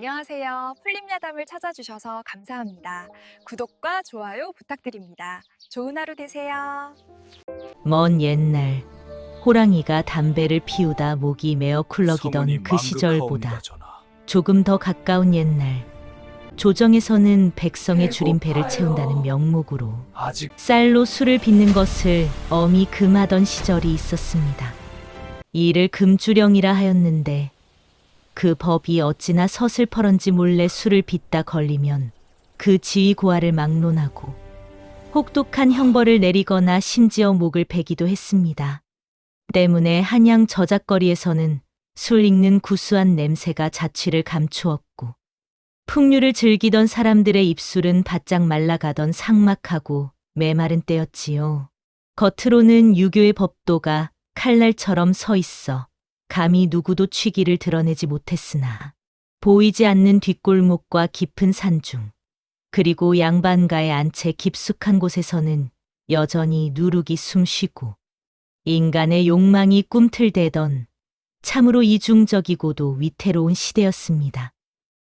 안녕하세요. 풀림야담을 찾아주셔서 감사합니다. 구독과 좋아요 부탁드립니다. 좋은 하루 되세요. 먼 옛날 호랑이가 담배를 피우다 목이 메어 성운이 쿨럭이던 그 망극하옵니다, 시절보다 전하. 조금 더 가까운 옛날, 조정에서는 백성의 줄임배를 채운다는 명목으로 아직 쌀로 술을 빚는 것을 엄히 금하던 시절이 있었습니다. 이를 금주령이라 하였는데 그 법이 어찌나 서슬퍼런지 몰래 술을 빚다 걸리면 그 지위 고하를 막론하고 혹독한 형벌을 내리거나 심지어 목을 베기도 했습니다. 때문에 한양 저작거리에서는 술 익는 구수한 냄새가 자취를 감추었고 풍류를 즐기던 사람들의 입술은 바짝 말라가던 삭막하고 메마른 때였지요. 겉으로는 유교의 법도가 칼날처럼 서 있어 감히 누구도 취기를 드러내지 못했으나 보이지 않는 뒷골목과 깊은 산중 그리고 양반가의 안채 깊숙한 곳에서는 여전히 누룩이 숨쉬고 인간의 욕망이 꿈틀대던 참으로 이중적이고도 위태로운 시대였습니다.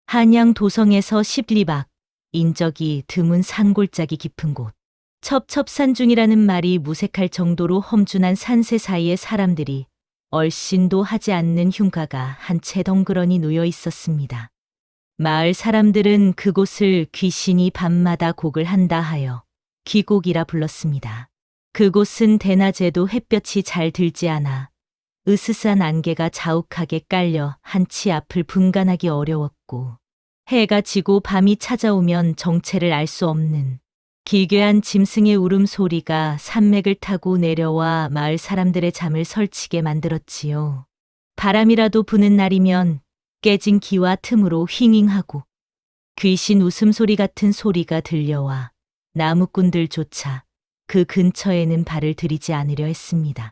한양 도성에서 10리 밖 인적이 드문 산골짜기 깊은 곳 첩첩산중이라는 말이 무색할 정도로 험준한 산세 사이에 사람들이 얼씬도 하지 않는 흉가가 한 채 덩그러니 놓여 있었습니다. 마을 사람들은 그곳을 귀신이 밤마다 곡을 한다 하여 귀곡이라 불렀습니다. 그곳은 대낮에도 햇볕이 잘 들지 않아 으스스한 안개가 자욱하게 깔려 한치 앞을 분간하기 어려웠고 해가 지고 밤이 찾아오면 정체를 알 수 없는 기괴한 짐승의 울음소리가 산맥을 타고 내려와 마을 사람들의 잠을 설치게 만들었지요. 바람이라도 부는 날이면 깨진 기와 틈으로 휘잉하고 귀신 웃음소리 같은 소리가 들려와 나무꾼들조차 그 근처에는 발을 들이지 않으려 했습니다.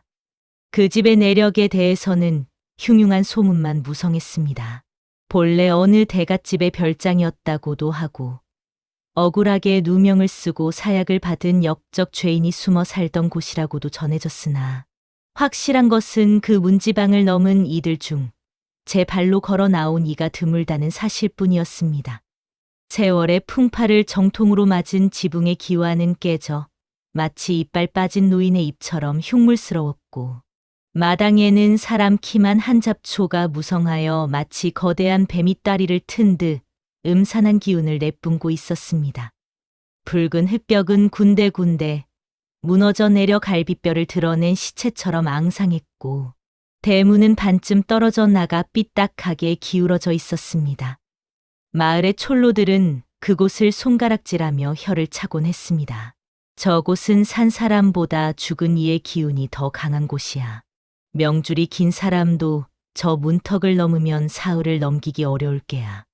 그 집의 내력에 대해서는 흉흉한 소문만 무성했습니다. 본래 어느 대갓집의 별장이었다고도 하고 억울하게 누명을 쓰고 사약을 받은 역적 죄인이 숨어 살던 곳이라고도 전해졌으나 확실한 것은 그 문지방을 넘은 이들 중 제 발로 걸어 나온 이가 드물다는 사실뿐이었습니다. 세월의 풍파를 정통으로 맞은 지붕의 기와는 깨져 마치 이빨 빠진 노인의 입처럼 흉물스러웠고 마당에는 사람 키만 한 잡초가 무성하여 마치 거대한 뱀이 다리를 튼 듯 음산한 기운을 내뿜고 있었습니다. 붉은 흙벽은 군데군데 무너져 내려 갈비뼈를 드러낸 시체처럼 앙상했고 대문은 반쯤 떨어져 나가 삐딱하게 기울어져 있었습니다. 마을의 촐로들은 그곳을 손가락질하며 혀를 차곤 했습니다. 저곳은 산 사람보다 죽은 이의 기운이 더 강한 곳이야. 명줄이 긴 사람도 저 문턱을 넘으면 사흘을 넘기기 어려울 게야.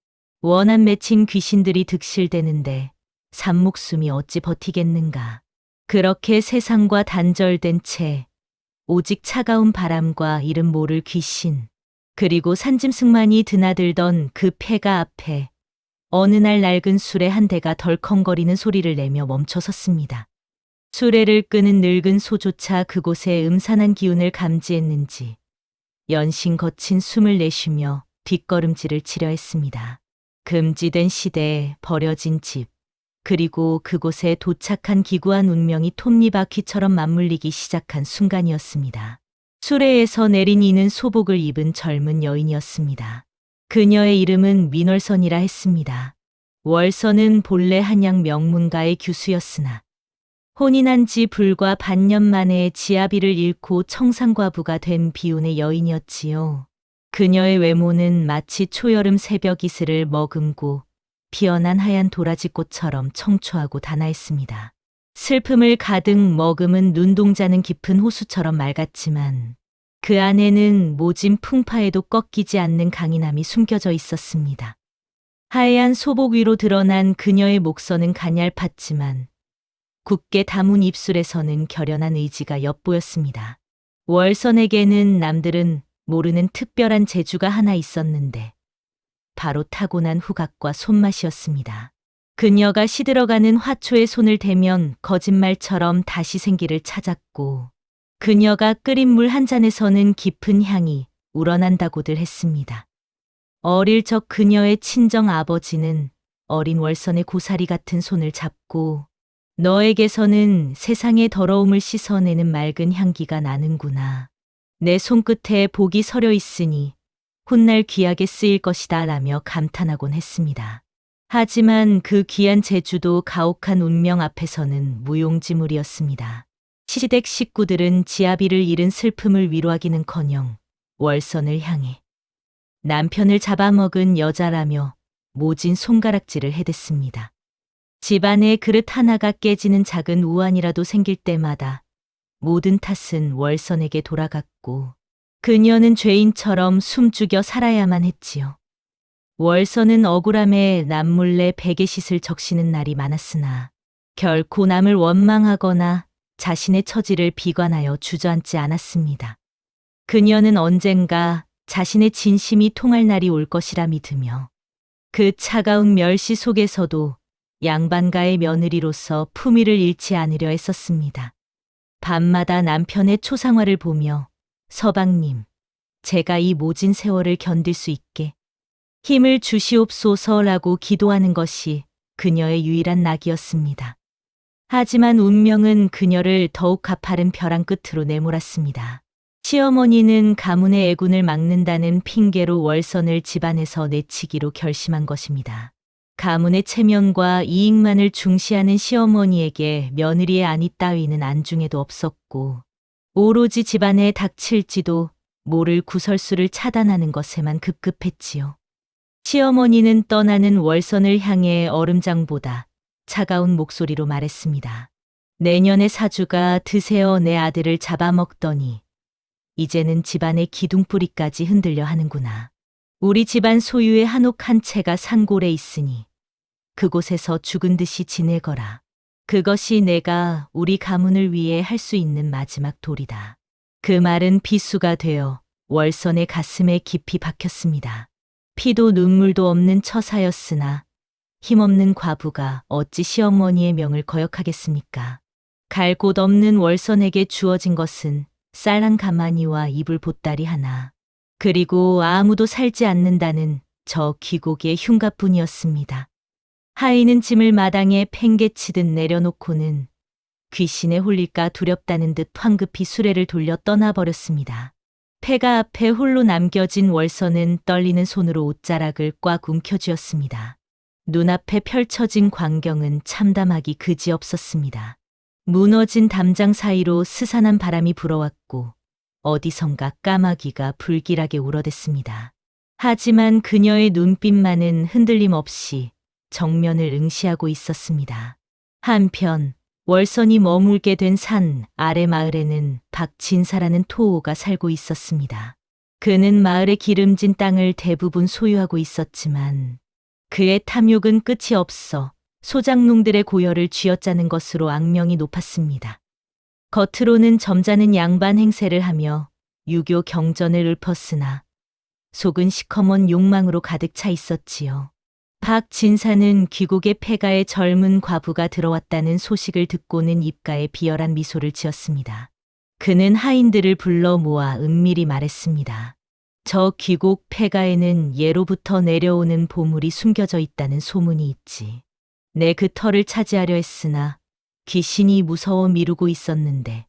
원한 맺힌 귀신들이 득실대는데 산목숨이 어찌 버티겠는가. 그렇게 세상과 단절된 채 오직 차가운 바람과 이름 모를 귀신 그리고 산짐승만이 드나들던 그 폐가 앞에 어느 날 낡은 수레 한 대가 덜컹거리는 소리를 내며 멈춰섰습니다. 수레를 끄는 늙은 소조차 그곳의 음산한 기운을 감지했는지 연신 거친 숨을 내쉬며 뒷걸음질을 치려 했습니다. 금지된 시대에 버려진 집, 그리고 그곳에 도착한 기구한 운명이 톱니바퀴처럼 맞물리기 시작한 순간이었습니다. 수레에서 내린 이는 소복을 입은 젊은 여인이었습니다. 그녀의 이름은 민월선이라 했습니다. 월선은 본래 한양 명문가의 규수였으나 혼인한 지 불과 반년 만에 지아비를 잃고 청산과부가 된 비운의 여인이었지요. 그녀의 외모는 마치 초여름 새벽 이슬을 머금고 피어난 하얀 도라지꽃처럼 청초하고 단아했습니다. 슬픔을 가득 머금은 눈동자는 깊은 호수처럼 맑았지만 그 안에는 모진 풍파에도 꺾이지 않는 강인함이 숨겨져 있었습니다. 하얀 소복 위로 드러난 그녀의 목선은 가냘팠지만 굳게 다문 입술에서는 결연한 의지가 엿보였습니다. 월선에게는 남들은 모르는 특별한 재주가 하나 있었는데 바로 타고난 후각과 손맛이었습니다. 그녀가 시들어가는 화초에 손을 대면 거짓말처럼 다시 생기를 찾았고 그녀가 끓인 물 한 잔에서는 깊은 향이 우러난다고들 했습니다. 어릴 적 그녀의 친정 아버지는 어린 월선의 고사리 같은 손을 잡고 너에게서는 세상의 더러움을 씻어내는 맑은 향기가 나는구나. 내 손끝에 복이 서려 있으니 훗날 귀하게 쓰일 것이다 라며 감탄하곤 했습니다. 하지만 그 귀한 재주도 가혹한 운명 앞에서는 무용지물이었습니다. 시댁 식구들은 지아비를 잃은 슬픔을 위로하기는커녕 월선을 향해 남편을 잡아먹은 여자라며 모진 손가락질을 해댔습니다. 집안에 그릇 하나가 깨지는 작은 우환이라도 생길 때마다 모든 탓은 월선에게 돌아갔고 그녀는 죄인처럼 숨죽여 살아야만 했지요. 월선은 억울함에 남몰래 베개싯을 적시는 날이 많았으나 결코 남을 원망하거나 자신의 처지를 비관하여 주저앉지 않았습니다. 그녀는 언젠가 자신의 진심이 통할 날이 올 것이라 믿으며 그 차가운 멸시 속에서도 양반가의 며느리로서 품위를 잃지 않으려 했었습니다. 밤마다 남편의 초상화를 보며 서방님, 제가 이 모진 세월을 견딜 수 있게 힘을 주시옵소서라고 기도하는 것이 그녀의 유일한 낙이었습니다. 하지만 운명은 그녀를 더욱 가파른 벼랑 끝으로 내몰았습니다. 시어머니는 가문의 애군을 막는다는 핑계로 월선을 집안에서 내치기로 결심한 것입니다. 가문의 체면과 이익만을 중시하는 시어머니에게 며느리의 안위 따위는 안중에도 없었고 오로지 집안에 닥칠지도 모를 구설수를 차단하는 것에만 급급했지요. 시어머니는 떠나는 월선을 향해 얼음장보다 차가운 목소리로 말했습니다. 내년의 사주가 드세어 내 아들을 잡아먹더니 이제는 집안의 기둥뿌리까지 흔들려 하는구나. 우리 집안 소유의 한옥 한 채가 산골에 있으니 그곳에서 죽은 듯이 지내거라. 그것이 내가 우리 가문을 위해 할 수 있는 마지막 도리다. 그 말은 비수가 되어 월선의 가슴에 깊이 박혔습니다. 피도 눈물도 없는 처사였으나 힘없는 과부가 어찌 시어머니의 명을 거역하겠습니까? 갈 곳 없는 월선에게 주어진 것은 쌀 한 가마니와 이불 보따리 하나, 그리고 아무도 살지 않는다는 저 귀고기의 흉가뿐이었습니다. 하인은 짐을 마당에 팽개치듯 내려놓고는 귀신에 홀릴까 두렵다는 듯 황급히 수레를 돌려 떠나버렸습니다. 폐가 앞에 홀로 남겨진 월선은 떨리는 손으로 옷자락을 꽉 움켜쥐었습니다. 눈앞에 펼쳐진 광경은 참담하기 그지없었습니다. 무너진 담장 사이로 스산한 바람이 불어왔고 어디선가 까마귀가 불길하게 울어댔습니다. 하지만 그녀의 눈빛만은 흔들림 없이 정면을 응시하고 있었습니다. 한편 월선이 머물게 된 산 아래 마을에는 박진사라는 토호가 살고 있었습니다. 그는 마을의 기름진 땅을 대부분 소유하고 있었지만 그의 탐욕은 끝이 없어 소작농들의 고열을 쥐어짜는 것으로 악명이 높았습니다. 겉으로는 점잖은 양반 행세를 하며 유교 경전을 읊었으나 속은 시커먼 욕망으로 가득 차 있었지요. 박 진사는 귀국의 폐가에 젊은 과부가 들어왔다는 소식을 듣고는 입가에 비열한 미소를 지었습니다. 그는 하인들을 불러 모아 은밀히 말했습니다. 저 귀국 폐가에는 예로부터 내려오는 보물이 숨겨져 있다는 소문이 있지. 내 그 터를 차지하려 했으나 귀신이 무서워 미루고 있었는데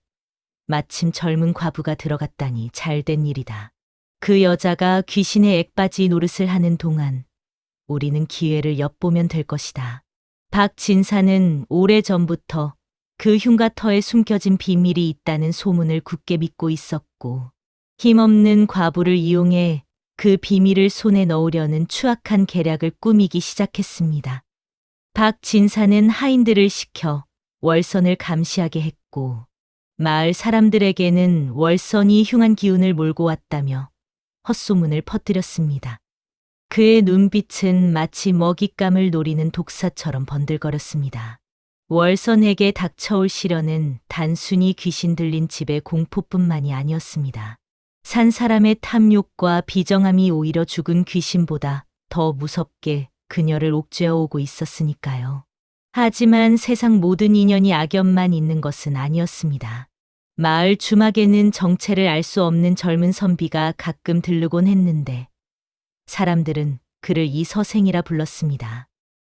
마침 젊은 과부가 들어갔다니 잘된 일이다. 그 여자가 귀신의 액바지 노릇을 하는 동안 우리는 기회를 엿보면 될 것이다. 박 진사는 오래전부터 그 흉가터에 숨겨진 비밀이 있다는 소문을 굳게 믿고 있었고 힘없는 과부를 이용해 그 비밀을 손에 넣으려는 추악한 계략을 꾸미기 시작했습니다. 박 진사는 하인들을 시켜 월선을 감시하게 했고 마을 사람들에게는 월선이 흉한 기운을 몰고 왔다며 헛소문을 퍼뜨렸습니다. 그의 눈빛은 마치 먹잇감을 노리는 독사처럼 번들거렸습니다. 월선에게 닥쳐올 시련은 단순히 귀신 들린 집의 공포뿐만이 아니었습니다. 산 사람의 탐욕과 비정함이 오히려 죽은 귀신보다 더 무섭게 그녀를 옥죄어 오고 있었으니까요. 하지만 세상 모든 인연이 악연만 있는 것은 아니었습니다. 마을 주막에는 정체를 알 수 없는 젊은 선비가 가끔 들르곤 했는데 사람들은 그를 이 서생이라 불렀습니다.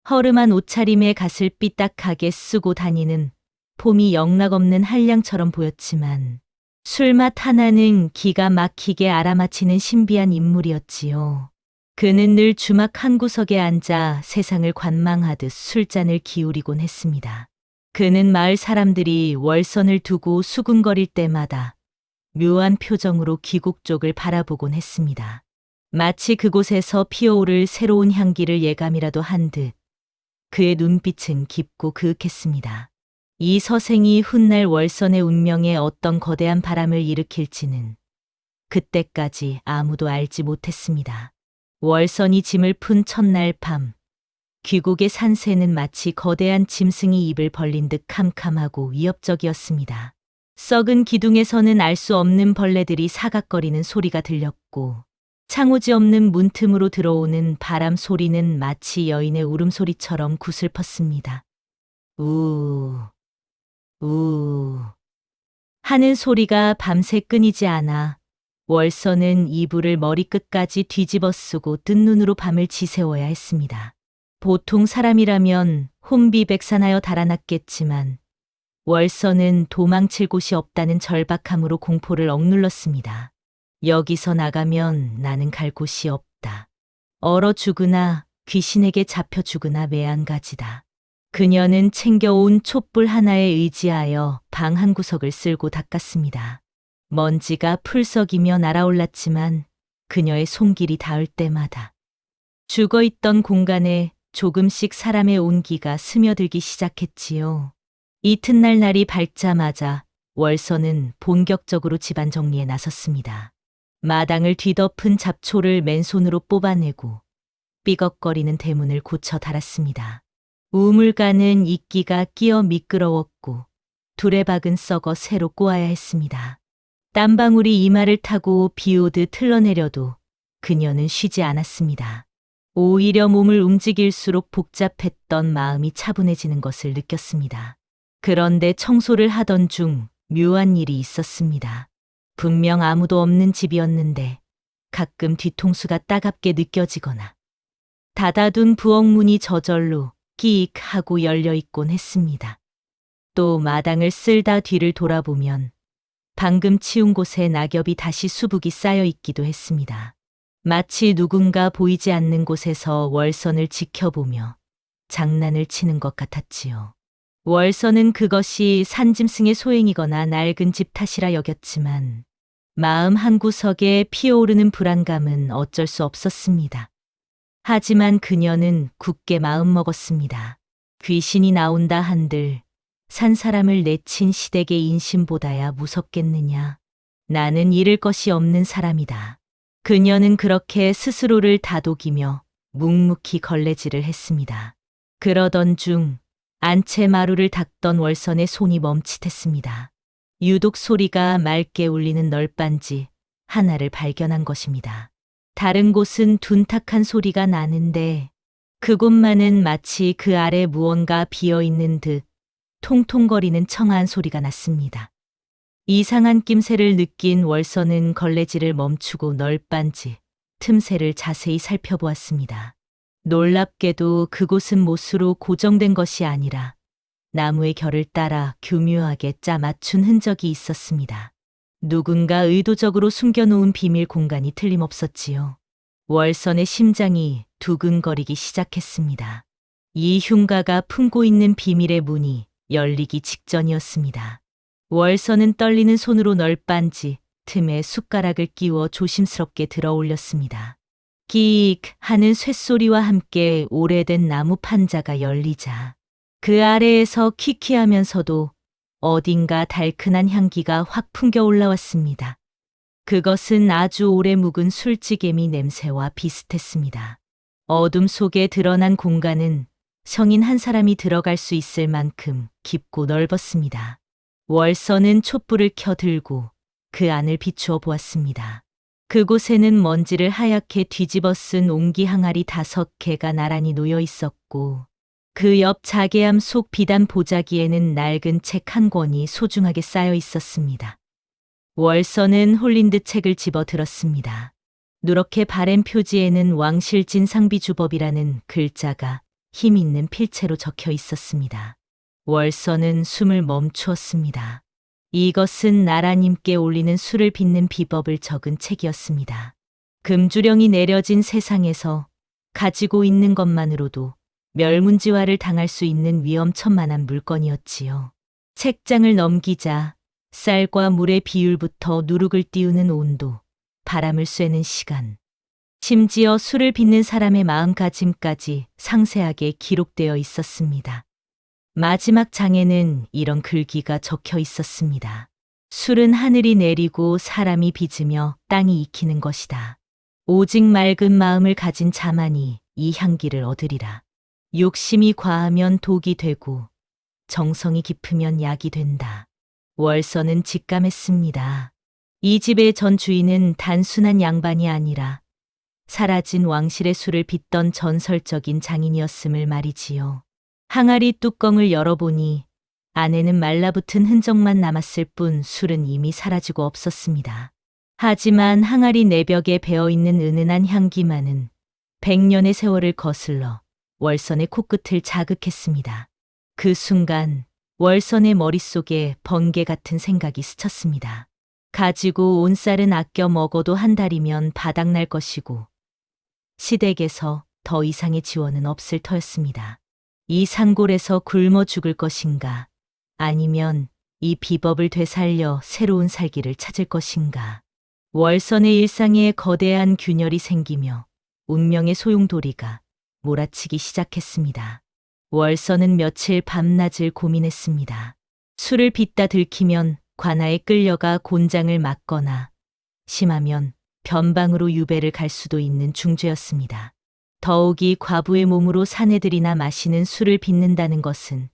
허름한 옷차림에 갓을 삐딱하게 쓰고 다니는 폼이 영락없는 한량처럼 보였지만 술맛 하나는 기가 막히게 알아맞히는 신비한 인물이었지요. 그는 늘 주막 한 구석에 앉아 세상을 관망하듯 술잔을 기울이곤 했습니다. 그는 마을 사람들이 월선을 두고 수군거릴 때마다 묘한 표정으로 귀국 쪽을 바라보곤 했습니다. 마치 그곳에서 피어오를 새로운 향기를 예감이라도 한 듯 그의 눈빛은 깊고 그윽했습니다. 이 서생이 훗날 월선의 운명에 어떤 거대한 바람을 일으킬지는 그때까지 아무도 알지 못했습니다. 월선이 짐을 푼 첫날 밤, 귀국의 산새는 마치 거대한 짐승이 입을 벌린 듯 캄캄하고 위협적이었습니다. 썩은 기둥에서는 알 수 없는 벌레들이 사각거리는 소리가 들렸고, 창호지 없는 문틈으로 들어오는 바람 소리는 마치 여인의 울음소리처럼 구슬펐습니다. 우, 우 하는 소리가 밤새 끊이지 않아 월선은 이불을 머리끝까지 뒤집어 쓰고 뜬 눈으로 밤을 지새워야 했습니다. 보통 사람이라면 혼비백산하여 달아났겠지만 월선은 도망칠 곳이 없다는 절박함으로 공포를 억눌렀습니다. 여기서 나가면 나는 갈 곳이 없다. 얼어 죽으나 귀신에게 잡혀 죽으나 매한가지다. 그녀는 챙겨온 촛불 하나에 의지하여 방 한 구석을 쓸고 닦았습니다. 먼지가 풀썩이며 날아올랐지만 그녀의 손길이 닿을 때마다 죽어있던 공간에 조금씩 사람의 온기가 스며들기 시작했지요. 이튿날 날이 밝자마자 월선은 본격적으로 집안 정리에 나섰습니다. 마당을 뒤덮은 잡초를 맨손으로 뽑아내고 삐걱거리는 대문을 고쳐 달았습니다. 우물가는 이끼가 끼어 미끄러웠고 두레박은 썩어 새로 꼬아야 했습니다. 땀방울이 이마를 타고 비오듯 흘러내려도 그녀는 쉬지 않았습니다. 오히려 몸을 움직일수록 복잡했던 마음이 차분해지는 것을 느꼈습니다. 그런데 청소를 하던 중 묘한 일이 있었습니다. 분명 아무도 없는 집이었는데 가끔 뒤통수가 따갑게 느껴지거나 닫아둔 부엌문이 저절로 끼익 하고 열려있곤 했습니다. 또 마당을 쓸다 뒤를 돌아보면 방금 치운 곳에 낙엽이 다시 수북이 쌓여 있기도 했습니다. 마치 누군가 보이지 않는 곳에서 월선을 지켜보며 장난을 치는 것 같았지요. 월선은 그것이 산짐승의 소행이거나 낡은 집 탓이라 여겼지만 마음 한구석에 피어오르는 불안감은 어쩔 수 없었습니다. 하지만 그녀는 굳게 마음먹었습니다. 귀신이 나온다 한들 산 사람을 내친 시댁의 인심보다야 무섭겠느냐. 나는 잃을 것이 없는 사람이다. 그녀는 그렇게 스스로를 다독이며 묵묵히 걸레질을 했습니다. 그러던 중 안채마루를 닦던 월선의 손이 멈칫했습니다. 유독 소리가 맑게 울리는 널빤지 하나를 발견한 것입니다. 다른 곳은 둔탁한 소리가 나는데 그곳만은 마치 그 아래 무언가 비어있는 듯 통통거리는 청아한 소리가 났습니다. 이상한 낌새를 느낀 월선은 걸레질을 멈추고 널빤지 틈새를 자세히 살펴보았습니다. 놀랍게도 그곳은 못으로 고정된 것이 아니라 나무의 결을 따라 교묘하게 짜 맞춘 흔적이 있었습니다. 누군가 의도적으로 숨겨놓은 비밀 공간이 틀림없었지요. 월선의 심장이 두근거리기 시작했습니다. 이 흉가가 품고 있는 비밀의 문이 열리기 직전이었습니다. 월선은 떨리는 손으로 널빤지 틈에 숟가락을 끼워 조심스럽게 들어 올렸습니다. 끼익 하는 쇳소리와 함께 오래된 나무 판자가 열리자 그 아래에서 퀴퀴하면서도 어딘가 달큰한 향기가 확 풍겨 올라왔습니다. 그것은 아주 오래 묵은 술찌개미 냄새와 비슷했습니다. 어둠 속에 드러난 공간은 성인 한 사람이 들어갈 수 있을 만큼 깊고 넓었습니다. 월선은 촛불을 켜들고 그 안을 비추어 보았습니다. 그곳에는 먼지를 하얗게 뒤집어 쓴 옹기 항아리 5개가 나란히 놓여 있었고 그 옆 자개암 속 비단 보자기에는 낡은 책 한 권이 소중하게 쌓여 있었습니다. 월선은 홀린 듯 책을 집어 들었습니다. 누렇게 바랜 표지에는 왕실진 상비주법이라는 글자가 힘 있는 필체로 적혀 있었습니다. 월서는 숨을 멈추었습니다. 이것은 나라님께 올리는 술을 빚는 비법을 적은 책이었습니다. 금주령이 내려진 세상에서 가지고 있는 것만으로도 멸문지화를 당할 수 있는 위험천만한 물건이었지요. 책장을 넘기자 쌀과 물의 비율부터 누룩을 띄우는 온도, 바람을 쐬는 시간, 심지어 술을 빚는 사람의 마음가짐까지 상세하게 기록되어 있었습니다. 마지막 장에는 이런 글귀가 적혀 있었습니다. 술은 하늘이 내리고 사람이 빚으며 땅이 익히는 것이다. 오직 맑은 마음을 가진 자만이 이 향기를 얻으리라. 욕심이 과하면 독이 되고 정성이 깊으면 약이 된다. 월서는 직감했습니다. 이 집의 전 주인은 단순한 양반이 아니라 사라진 왕실의 술을 빚던 전설적인 장인이었음을 말이지요. 항아리 뚜껑을 열어보니 안에는 말라붙은 흔적만 남았을 뿐 술은 이미 사라지고 없었습니다. 하지만 항아리 내벽에 배어있는 은은한 향기만은 100년의 세월을 거슬러 월선의 코끝을 자극했습니다. 그 순간 월선의 머릿속에 번개 같은 생각이 스쳤습니다. 가지고 온 쌀은 아껴 먹어도 한 달이면 바닥날 것이고 시댁에서 더 이상의 지원은 없을 터였습니다. 이 산골에서 굶어 죽을 것인가 아니면 이 비법을 되살려 새로운 살기를 찾을 것인가. 월선의 일상에 거대한 균열이 생기며 운명의 소용돌이가 몰아치기 시작했습니다. 월선은 며칠 밤낮을 고민했습니다. 술을 빚다 들키면 관아에 끌려가 곤장을 맞거나 심하면 변방으로 유배를 갈 수도 있는 중죄였습니다. 더욱이 과부의 몸으로 사내들이나 마시는 술을 빚는다는 것은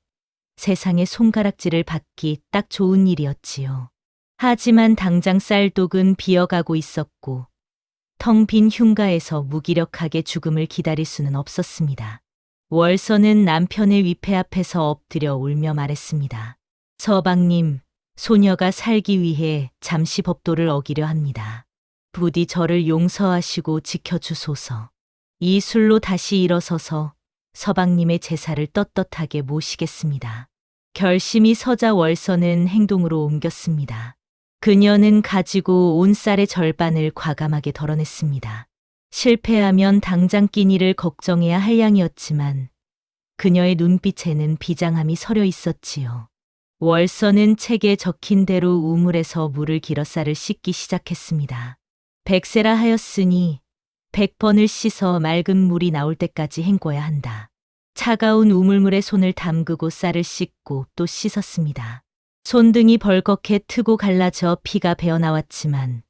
세상의 손가락질을 받기 딱 좋은 일이었지요. 하지만 당장 쌀독은 비어가고 있었고 텅 빈 흉가에서 무기력하게 죽음을 기다릴 수는 없었습니다. 월서는 남편의 위패 앞에서 엎드려 울며 말했습니다. 서방님, 소녀가 살기 위해 잠시 법도를 어기려 합니다. 부디 저를 용서하시고 지켜주소서. 이 술로 다시 일어서서 서방님의 제사를 떳떳하게 모시겠습니다. 결심이 서자 월서는 행동으로 옮겼습니다. 그녀는 가지고 온 쌀의 절반을 과감하게 덜어냈습니다. 실패하면 당장 끼니를 걱정해야 할 양이었지만 그녀의 눈빛에는 비장함이 서려 있었지요. 월서는 책에 적힌 대로 우물에서 물을 길어 쌀을 씻기 시작했습니다. 100세라 하였으니 100번을 씻어 맑은 물이 나올 때까지 헹궈야 한다. 차가운 우물물에 손을 담그고 쌀을 씻고 또 씻었습니다. 손등이 벌겋게 트고 갈라져 피가 배어나왔지만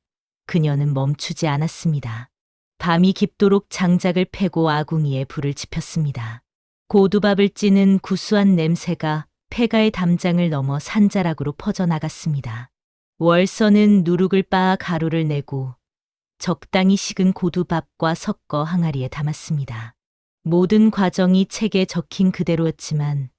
그녀는 멈추지 않았습니다. 밤이 깊도록 장작을 패고 아궁이에 불을 지폈습니다. 고두밥을 찌는 구수한 냄새가 폐가의 담장을 넘어 산자락으로 퍼져나갔습니다. 월서는 누룩을 빻아 가루를 내고 적당히 식은 고두밥과 섞어 항아리에 담았습니다. 모든 과정이 책에 적힌 그대로였지만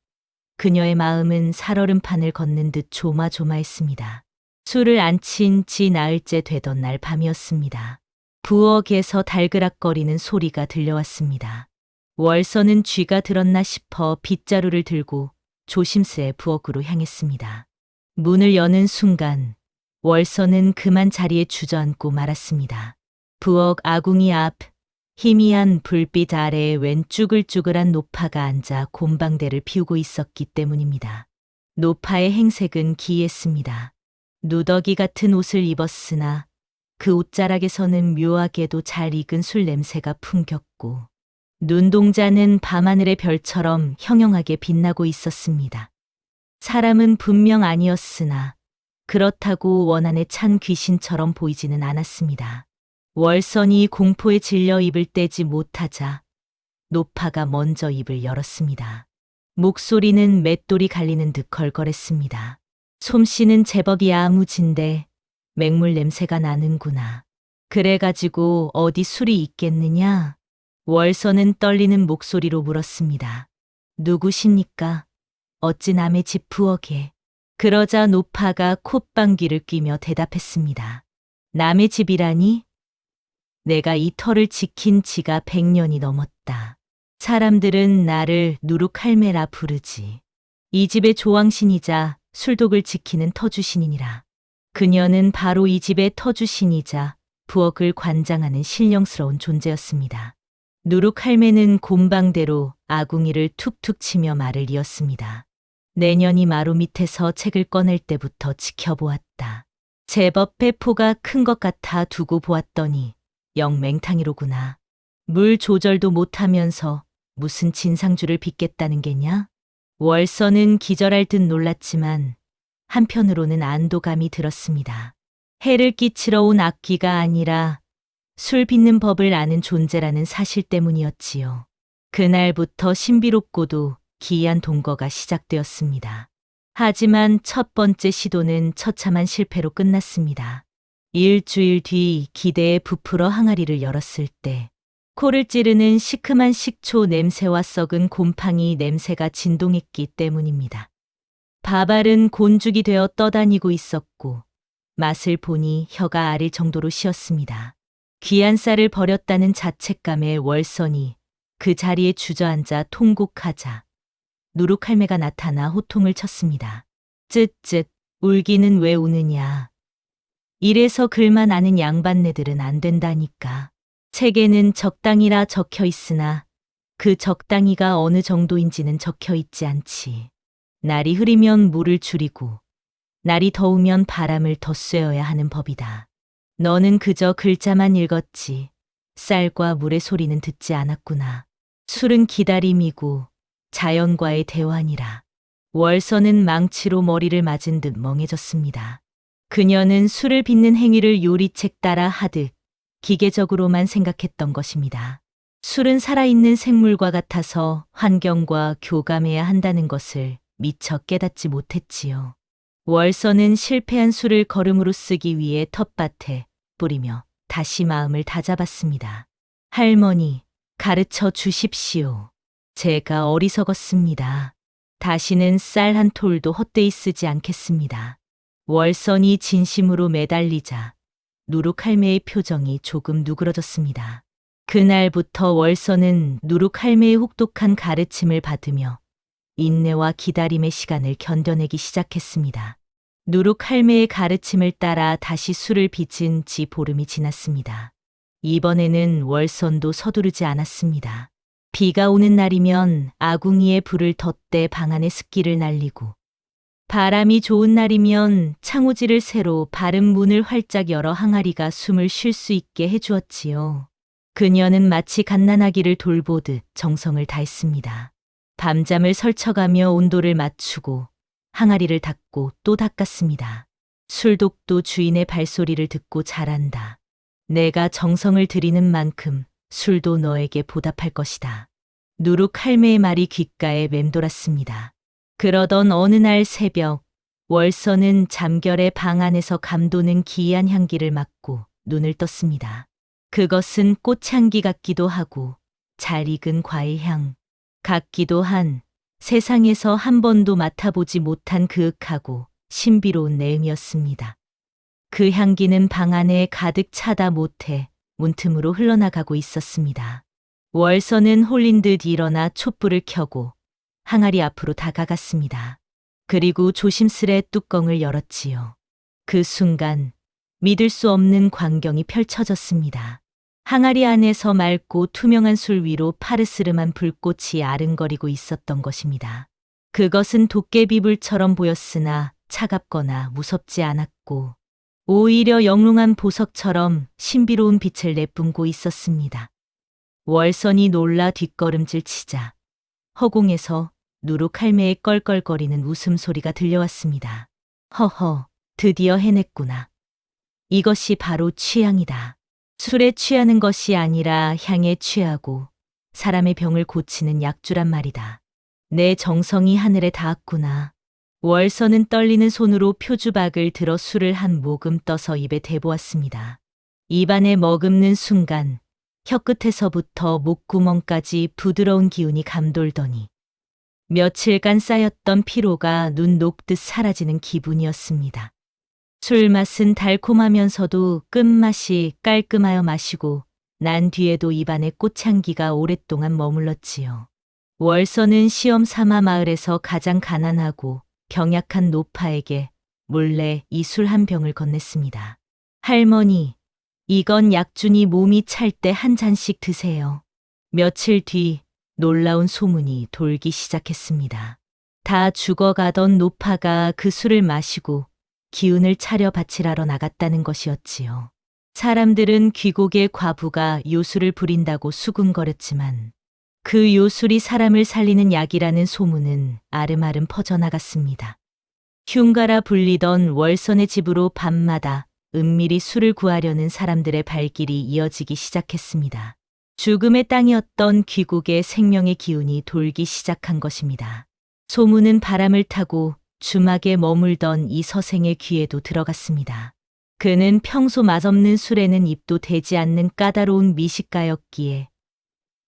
그녀의 마음은 살얼음판을 걷는 듯 조마조마했습니다. 술을 안 친 지 나흘째 되던 날 밤이었습니다. 부엌에서 달그락거리는 소리가 들려왔습니다. 월서는 쥐가 들었나 싶어 빗자루를 들고 조심스레 부엌으로 향했습니다. 문을 여는 순간 월서는 그만 자리에 주저앉고 말았습니다. 부엌 아궁이 앞 희미한 불빛 아래에 웬 쭈글쭈글한 노파가 앉아 곰방대를 피우고 있었기 때문입니다. 노파의 행색은 기이했습니다. 누더기 같은 옷을 입었으나 그 옷자락에서는 묘하게도 잘 익은 술 냄새가 풍겼고 눈동자는 밤하늘의 별처럼 형형하게 빛나고 있었습니다. 사람은 분명 아니었으나 그렇다고 원한에 찬 귀신처럼 보이지는 않았습니다. 월선이 공포에 질려 입을 떼지 못하자 노파가 먼저 입을 열었습니다. 목소리는 맷돌이 갈리는 듯 걸걸했습니다. 솜씨는 제법 야무진데 맹물 냄새가 나는구나. 그래가지고 어디 술이 있겠느냐? 월선은 떨리는 목소리로 물었습니다. 누구십니까? 어찌 남의 집 부엌에. 그러자 노파가 콧방귀를 뀌며 대답했습니다. 남의 집이라니? 내가 이 터를 지킨 지가 100년이 넘었다. 사람들은 나를 누룩할매라 부르지. 이 집의 조왕신이자 술독을 지키는 터주신이니라. 그녀는 바로 이 집의 터주신이자 부엌을 관장하는 신령스러운 존재였습니다. 누룩할매는 곰방대로 아궁이를 툭툭 치며 말을 이었습니다. 내년이 마루 밑에서 책을 꺼낼 때부터 지켜보았다. 제법 배포가 큰 것 같아 두고 보았더니 영 맹탕이로구나. 물 조절도 못하면서 무슨 진상주를 빚겠다는 게냐? 월서는 기절할 듯 놀랐지만 한편으로는 안도감이 들었습니다. 해를 끼치러 온 악귀가 아니라 술 빚는 법을 아는 존재라는 사실 때문이었지요. 그날부터 신비롭고도 기이한 동거가 시작되었습니다. 하지만 첫 번째 시도는 처참한 실패로 끝났습니다. 일주일 뒤 기대에 부풀어 항아리를 열었을 때 코를 찌르는 시큼한 식초 냄새와 썩은 곰팡이 냄새가 진동했기 때문입니다. 밥알은 곤죽이 되어 떠다니고 있었고 맛을 보니 혀가 아릴 정도로 쉬었습니다. 귀한 쌀을 버렸다는 자책감에 월선이 그 자리에 주저앉아 통곡하자 누룩할매가 나타나 호통을 쳤습니다. 쯧쯧, 울기는 왜 우느냐. 이래서 글만 아는 양반네들은 안 된다니까. 책에는 적당이라 적혀 있으나 그 적당이가 어느 정도인지는 적혀 있지 않지. 날이 흐리면 물을 줄이고 날이 더우면 바람을 더 쐬어야 하는 법이다. 너는 그저 글자만 읽었지. 쌀과 물의 소리는 듣지 않았구나. 술은 기다림이고 자연과의 대화니라. 월서는 망치로 머리를 맞은 듯 멍해졌습니다. 그녀는 술을 빚는 행위를 요리책 따라 하듯 기계적으로만 생각했던 것입니다. 술은 살아있는 생물과 같아서 환경과 교감해야 한다는 것을 미처 깨닫지 못했지요. 월서는 실패한 술을 거름으로 쓰기 위해 텃밭에 뿌리며 다시 마음을 다잡았습니다. 할머니, 가르쳐 주십시오. 제가 어리석었습니다. 다시는 쌀 한 톨도 헛되이 쓰지 않겠습니다. 월선이 진심으로 매달리자 누룩할매의 표정이 조금 누그러졌습니다. 그날부터 월선은 누룩할매의 혹독한 가르침을 받으며 인내와 기다림의 시간을 견뎌내기 시작했습니다. 누룩할매의 가르침을 따라 다시 술을 빚은 지 보름이 지났습니다. 이번에는 월선도 서두르지 않았습니다. 비가 오는 날이면 아궁이에 불을 덧대 방 안에 습기를 날리고 바람이 좋은 날이면 창호지를 새로 바른 문을 활짝 열어 항아리가 숨을 쉴 수 있게 해주었지요. 그녀는 마치 갓난아기를 돌보듯 정성을 다했습니다. 밤잠을 설쳐가며 온도를 맞추고 항아리를 닦고 또 닦았습니다. 술독도 주인의 발소리를 듣고 자란다. 내가 정성을 들이는 만큼 술도 너에게 보답할 것이다. 누룩할매의 말이 귓가에 맴돌았습니다. 그러던 어느 날 새벽, 월서는 잠결에 방 안에서 감도는 기이한 향기를 맡고 눈을 떴습니다. 그것은 꽃향기 같기도 하고 잘 익은 과일향 같기도 한 세상에서 한 번도 맡아보지 못한 그윽하고 신비로운 내음이었습니다. 그 향기는 방 안에 가득 차다 못해 문틈으로 흘러나가고 있었습니다. 월서는 홀린 듯 일어나 촛불을 켜고 항아리 앞으로 다가갔습니다. 그리고 조심스레 뚜껑을 열었지요. 그 순간 믿을 수 없는 광경이 펼쳐졌습니다. 항아리 안에서 맑고 투명한 술 위로 파르스름한 불꽃이 아른거리고 있었던 것입니다. 그것은 도깨비불처럼 보였으나 차갑거나 무섭지 않았고 오히려 영롱한 보석처럼 신비로운 빛을 내뿜고 있었습니다. 월선이 놀라 뒷걸음질 치자 허공에서 누룩할매의 껄껄거리는 웃음소리가 들려왔습니다. 허허, 드디어 해냈구나. 이것이 바로 취향이다. 술에 취하는 것이 아니라 향에 취하고 사람의 병을 고치는 약주란 말이다. 내 정성이 하늘에 닿았구나. 월서는 떨리는 손으로 표주박을 들어 술을 한 모금 떠서 입에 대보았습니다. 입안에 머금는 순간 혀끝에서부터 목구멍까지 부드러운 기운이 감돌더니 며칠간 쌓였던 피로가 눈 녹듯 사라지는 기분이었습니다. 술 맛은 달콤하면서도 끝맛이 깔끔하여 마시고 난 뒤에도 입안에 꽃향기가 오랫동안 머물렀지요. 월서는 시험 삼아 마을에서 가장 가난하고 병약한 노파에게 몰래 이 술 한 병을 건넸습니다. 할머니, 이건 약주니 몸이 찰 때 한 잔씩 드세요. 며칠 뒤 놀라운 소문이 돌기 시작했습니다. 다 죽어가던 노파가 그 술을 마시고 기운을 차려 바치라러 나갔다는 것이었지요. 사람들은 귀곡의 과부가 요술을 부린다고 수군거렸지만 그 요술이 사람을 살리는 약이라는 소문은 아름아름 퍼져나갔습니다. 흉가라 불리던 월선의 집으로 밤마다 은밀히 술을 구하려는 사람들의 발길이 이어지기 시작했습니다. 죽음의 땅이었던 귀국의 생명의 기운이 돌기 시작한 것입니다. 소문은 바람을 타고 주막에 머물던 이 서생의 귀에도 들어갔습니다. 그는 평소 맛없는 술에는 입도 대지 않는 까다로운 미식가였기에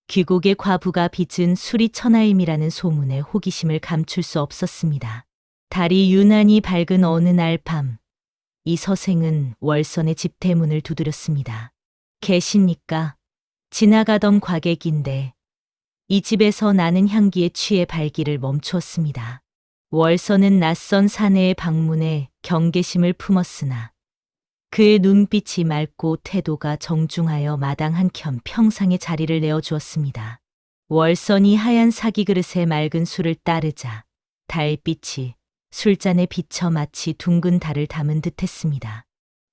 귀국의 과부가 빚은 술이 천하임이라는 소문에 호기심을 감출 수 없었습니다. 달이 유난히 밝은 어느 날 밤, 이 서생은 월선의 집 대문을 두드렸습니다. 계십니까? 지나가던 과객인데 이 집에서 나는 향기에 취해 발길을 멈추었습니다. 월선은 낯선 사내의 방문에 경계심을 품었으나 그의 눈빛이 맑고 태도가 정중하여 마당 한켠 평상의 자리를 내어주었습니다. 월선이 하얀 사기 그릇에 맑은 술을 따르자 달빛이 술잔에 비쳐 마치 둥근 달을 담은 듯했습니다.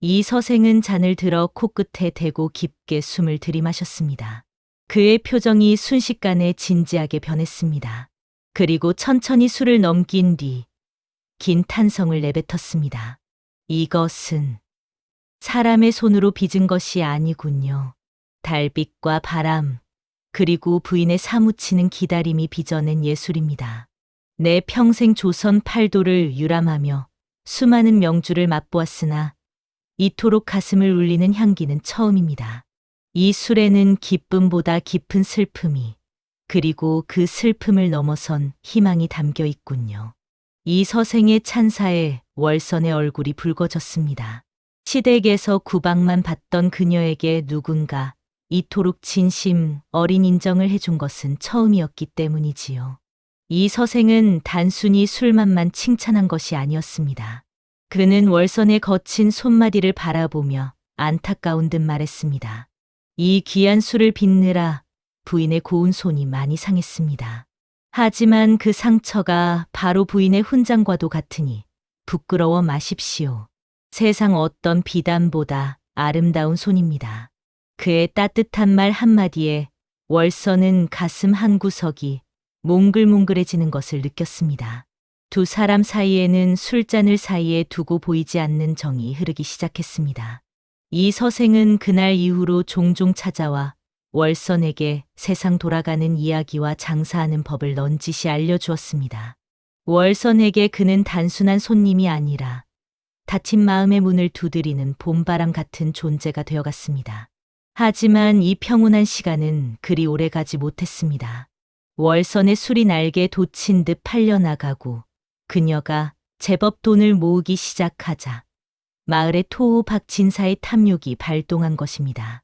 이 서생은 잔을 들어 코끝에 대고 깊게 숨을 들이마셨습니다. 그의 표정이 순식간에 진지하게 변했습니다. 그리고 천천히 술을 넘긴 뒤 긴 탄성을 내뱉었습니다. 이것은 사람의 손으로 빚은 것이 아니군요. 달빛과 바람, 그리고 부인의 사무치는 기다림이 빚어낸 예술입니다. 내 평생 조선 팔도를 유람하며 수많은 명주를 맛보았으나 이토록 가슴을 울리는 향기는 처음입니다. 이 술에는 기쁨보다 깊은 슬픔이, 그리고 그 슬픔을 넘어선 희망이 담겨 있군요. 이 서생의 찬사에 월선의 얼굴이 붉어졌습니다. 시댁에서 구박만 받던 그녀에게 누군가 이토록 진심 어린 인정을 해준 것은 처음이었기 때문이지요. 이 서생은 단순히 술맛만 칭찬한 것이 아니었습니다. 그는 월선의 거친 손마디를 바라보며 안타까운 듯 말했습니다. 이 귀한 술을 빚느라 부인의 고운 손이 많이 상했습니다. 하지만 그 상처가 바로 부인의 훈장과도 같으니 부끄러워 마십시오. 세상 어떤 비단보다 아름다운 손입니다. 그의 따뜻한 말 한마디에 월선은 가슴 한구석이 몽글몽글해지는 것을 느꼈습니다. 두 사람 사이에는 술잔을 사이에 두고 보이지 않는 정이 흐르기 시작했습니다. 이 서생은 그날 이후로 종종 찾아와 월선에게 세상 돌아가는 이야기와 장사하는 법을 넌지시 알려주었습니다. 월선에게 그는 단순한 손님이 아니라 닫힌 마음의 문을 두드리는 봄바람 같은 존재가 되어갔습니다. 하지만 이 평온한 시간은 그리 오래가지 못했습니다. 월선의 술이 날개 돋친 듯 팔려나가고 그녀가 제법 돈을 모으기 시작하자 마을의 토호 박진사의 탐욕이 발동한 것입니다.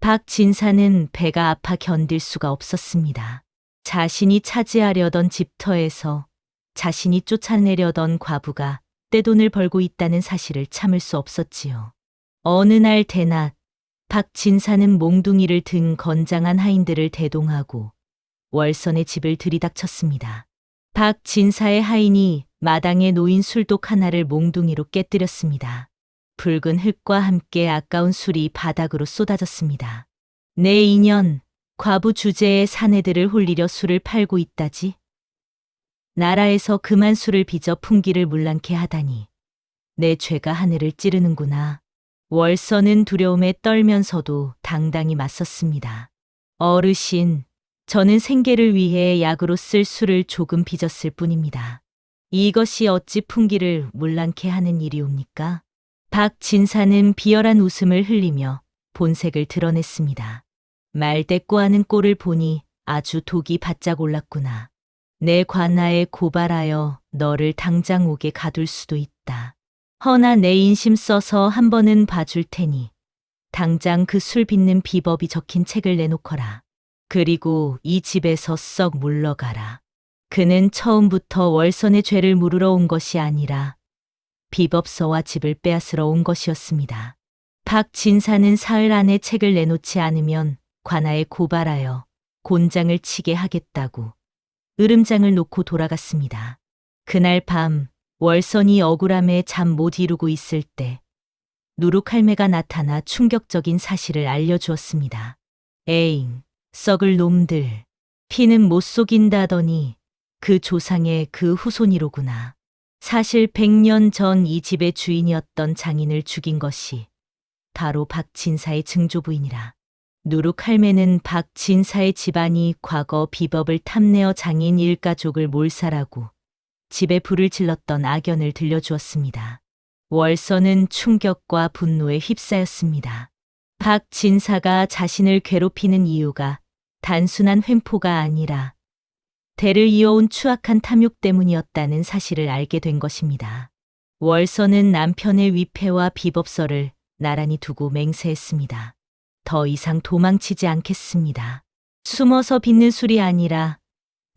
박진사는 배가 아파 견딜 수가 없었습니다. 자신이 차지하려던 집터에서 자신이 쫓아내려던 과부가 떼돈을 벌고 있다는 사실을 참을 수 없었지요. 어느 날 대낮 박진사는 몽둥이를 든 건장한 하인들을 대동하고 월선의 집을 들이닥쳤습니다. 박진사의 하인이 마당에 놓인 술독 하나를 몽둥이로 깨뜨렸습니다. 붉은 흙과 함께 아까운 술이 바닥으로 쏟아졌습니다. 내 인연, 과부 주제의 사내들을 홀리려 술을 팔고 있다지? 나라에서 그만 술을 빚어 풍기를 문란케 하다니. 내 죄가 하늘을 찌르는구나. 월선은 두려움에 떨면서도 당당히 맞섰습니다. 어르신, 저는 생계를 위해 약으로 쓸 술을 조금 빚었을 뿐입니다. 이것이 어찌 풍기를 문란케 하는 일이옵니까? 박진사는 비열한 웃음을 흘리며 본색을 드러냈습니다. 말대꾸하는 꼴을 보니 아주 독이 바짝 올랐구나. 내 관하에 고발하여 너를 당장 옥에 가둘 수도 있다. 허나 내 인심 써서 한 번은 봐줄 테니 당장 그 술 빚는 비법이 적힌 책을 내놓거라. 그리고 이 집에서 썩 물러가라. 그는 처음부터 월선의 죄를 물으러 온 것이 아니라 비법서와 집을 빼앗으러 온 것이었습니다. 박진사는 사흘 안에 책을 내놓지 않으면 관아에 고발하여 곤장을 치게 하겠다고 으름장을 놓고 돌아갔습니다. 그날 밤 월선이 억울함에 잠 못 이루고 있을 때 누룩할매가 나타나 충격적인 사실을 알려주었습니다. 에잉, 썩을 놈들. 피는 못 속인다더니 그 조상의 그 후손이로구나. 사실 100년 전 이 집의 주인이었던 장인을 죽인 것이 바로 박진사의 증조부인이라. 누룩할매는 박진사의 집안이 과거 비법을 탐내어 장인 일가족을 몰살하고 집에 불을 질렀던 악연을 들려주었습니다. 월선은 충격과 분노에 휩싸였습니다. 박진사가 자신을 괴롭히는 이유가 단순한 횡포가 아니라 대를 이어온 추악한 탐욕 때문이었다는 사실을 알게 된 것입니다. 월선은 남편의 위패와 비법서를 나란히 두고 맹세했습니다. 더 이상 도망치지 않겠습니다. 숨어서 빚는 술이 아니라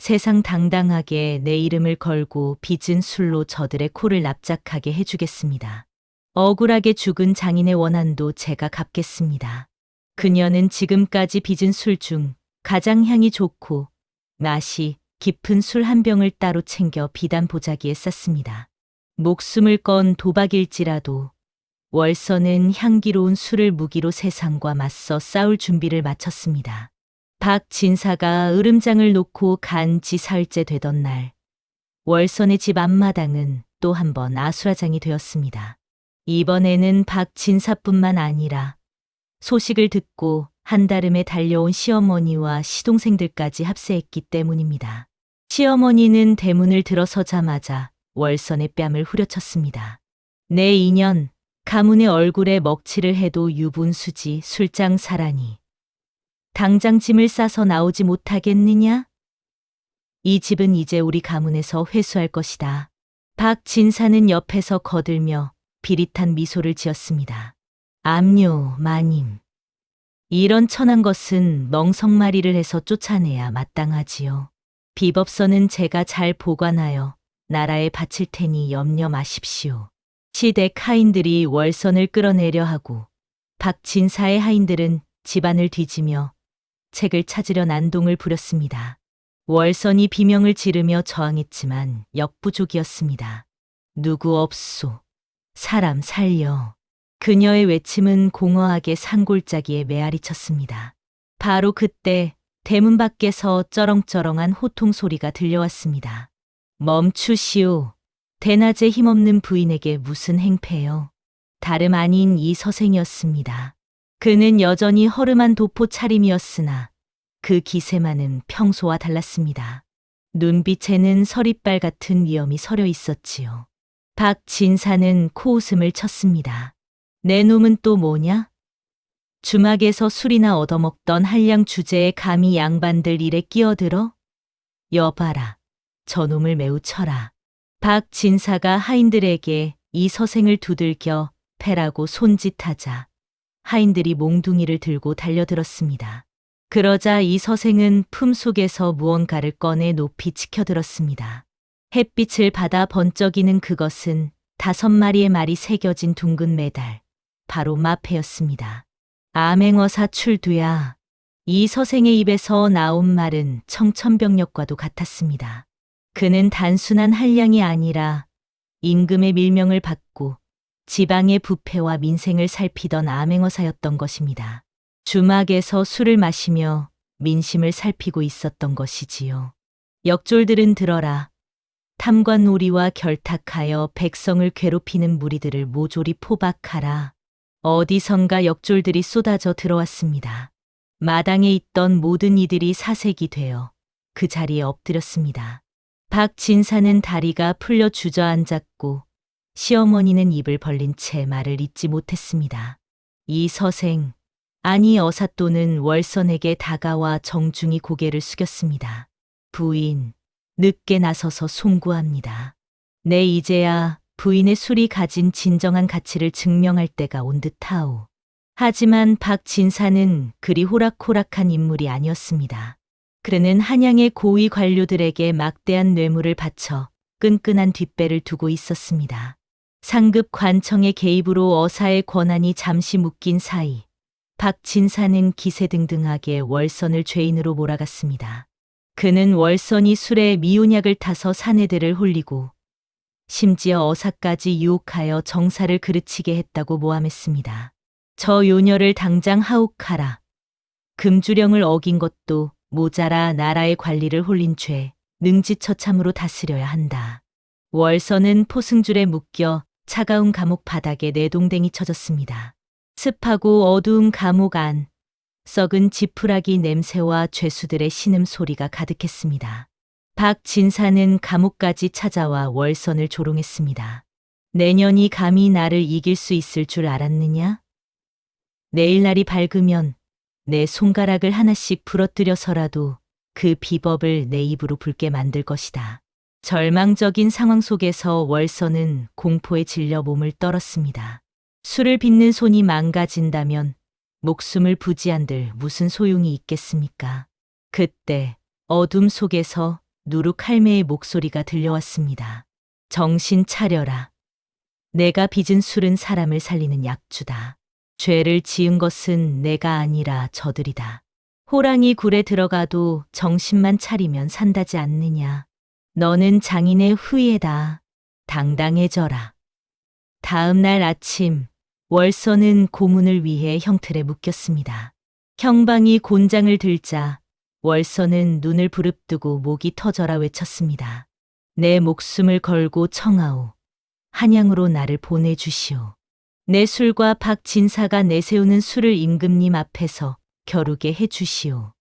세상 당당하게 내 이름을 걸고 빚은 술로 저들의 코를 납작하게 해주겠습니다. 억울하게 죽은 장인의 원한도 제가 갚겠습니다. 그녀는 지금까지 빚은 술 중 가장 향이 좋고 맛이 깊은 술 한 병을 따로 챙겨 비단 보자기에 쌌습니다. 목숨을 건 도박일지라도 월선은 향기로운 술을 무기로 세상과 맞서 싸울 준비를 마쳤습니다. 박진사가 으름장을 놓고 간지 사흘째 되던 날, 월선의 집 앞마당은 또 한 번 아수라장이 되었습니다. 이번에는 박진사뿐만 아니라 소식을 듣고 한달음에 달려온 시어머니와 시동생들까지 합세했기 때문입니다. 시어머니는 대문을 들어서자마자 월선의 뺨을 후려쳤습니다. 내 인연, 가문의 얼굴에 먹칠을 해도 유분수지 술장사라니. 당장 짐을 싸서 나오지 못하겠느냐? 이 집은 이제 우리 가문에서 회수할 것이다. 박진사는 옆에서 거들며 비릿한 미소를 지었습니다. 암요, 마님. 이런 천한 것은 멍석마리를 해서 쫓아내야 마땅하지요. 비법서는 제가 잘 보관하여 나라에 바칠 테니 염려 마십시오. 시댁 하인들이 월선을 끌어내려 하고 박진사의 하인들은 집안을 뒤지며 책을 찾으려 난동을 부렸습니다. 월선이 비명을 지르며 저항했지만 역부족이었습니다. 누구 없소. 사람 살려. 그녀의 외침은 공허하게 산골짜기에 메아리 쳤습니다. 바로 그때 대문 밖에서 쩌렁쩌렁한 호통 소리가 들려왔습니다. 멈추시오. 대낮에 힘없는 부인에게 무슨 행패요. 다름 아닌 이 서생이었습니다. 그는 여전히 허름한 도포 차림이었으나 그 기세만은 평소와 달랐습니다. 눈빛에는 서리빨 같은 위엄이 서려 있었지요. 박진사는 코웃음을 쳤습니다. 내 놈은 또 뭐냐? 주막에서 술이나 얻어먹던 한량 주제에 감히 양반들 일에 끼어들어? 여봐라, 저놈을 매우 쳐라. 박진사가 하인들에게 이 서생을 두들겨 패라고 손짓하자 하인들이 몽둥이를 들고 달려들었습니다. 그러자 이 서생은 품속에서 무언가를 꺼내 높이 치켜들었습니다. 햇빛을 받아 번쩍이는 그것은 5마리의 말이 새겨진 둥근 메달, 바로 마패였습니다. 암행어사 출두야. 이 서생의 입에서 나온 말은 청천벽력과도 같았습니다. 그는 단순한 한량이 아니라 임금의 밀명을 받고 지방의 부패와 민생을 살피던 암행어사였던 것입니다. 주막에서 술을 마시며 민심을 살피고 있었던 것이지요. 역졸들은 들어라. 탐관오리와 결탁하여 백성을 괴롭히는 무리들을 모조리 포박하라. 어디선가 역졸들이 쏟아져 들어왔습니다. 마당에 있던 모든 이들이 사색이 되어 그 자리에 엎드렸습니다. 박진사는 다리가 풀려 주저앉았고 시어머니는 입을 벌린 채 말을 잇지 못했습니다. 이 서생, 아니 어사또는 월선에게 다가와 정중히 고개를 숙였습니다. 부인, 늦게 나서서 송구합니다. 내 이제야 부인의 술이 가진 진정한 가치를 증명할 때가 온 듯하오. 하지만 박 진사는 그리 호락호락한 인물이 아니었습니다. 그는 한양의 고위 관료들에게 막대한 뇌물을 바쳐 끈끈한 뒷배를 두고 있었습니다. 상급 관청의 개입으로 어사의 권한이 잠시 묶인 사이 박 진사는 기세등등하게 월선을 죄인으로 몰아갔습니다. 그는 월선이 술에 미운약을 타서 사내들을 홀리고 심지어 어사까지 유혹하여 정사를 그르치게 했다고 모함했습니다. 저 요녀를 당장 하옥하라. 금주령을 어긴 것도 모자라 나라의 관리를 홀린 죄, 능지처참으로 다스려야 한다. 월선은 포승줄에 묶여 차가운 감옥 바닥에 내동댕이 쳐졌습니다. 습하고 어두운 감옥 안, 썩은 지푸라기 냄새와 죄수들의 신음소리가 가득했습니다. 박 진사는 감옥까지 찾아와 월선을 조롱했습니다. 내년이 감히 나를 이길 수 있을 줄 알았느냐? 내일 날이 밝으면 내 손가락을 하나씩 부러뜨려서라도 그 비법을 내 입으로 불게 만들 것이다. 절망적인 상황 속에서 월선은 공포에 질려 몸을 떨었습니다. 술을 빚는 손이 망가진다면 목숨을 부지한들 무슨 소용이 있겠습니까? 그때 어둠 속에서 누룩 할매의 목소리가 들려왔습니다. 정신 차려라. 내가 빚은 술은 사람을 살리는 약주다. 죄를 지은 것은 내가 아니라 저들이다. 호랑이 굴에 들어가도 정신만 차리면 산다지 않느냐. 너는 장인의 후예다. 당당해져라. 다음 날 아침 월선은 고문을 위해 형틀에 묶였습니다. 형방이 곤장을 들자 월선은 눈을 부릅뜨고 목이 터져라 외쳤습니다. 내 목숨을 걸고 청하오. 한양으로 나를 보내주시오. 내 술과 박 진사가 내세우는 술을 임금님 앞에서 겨루게 해주시오.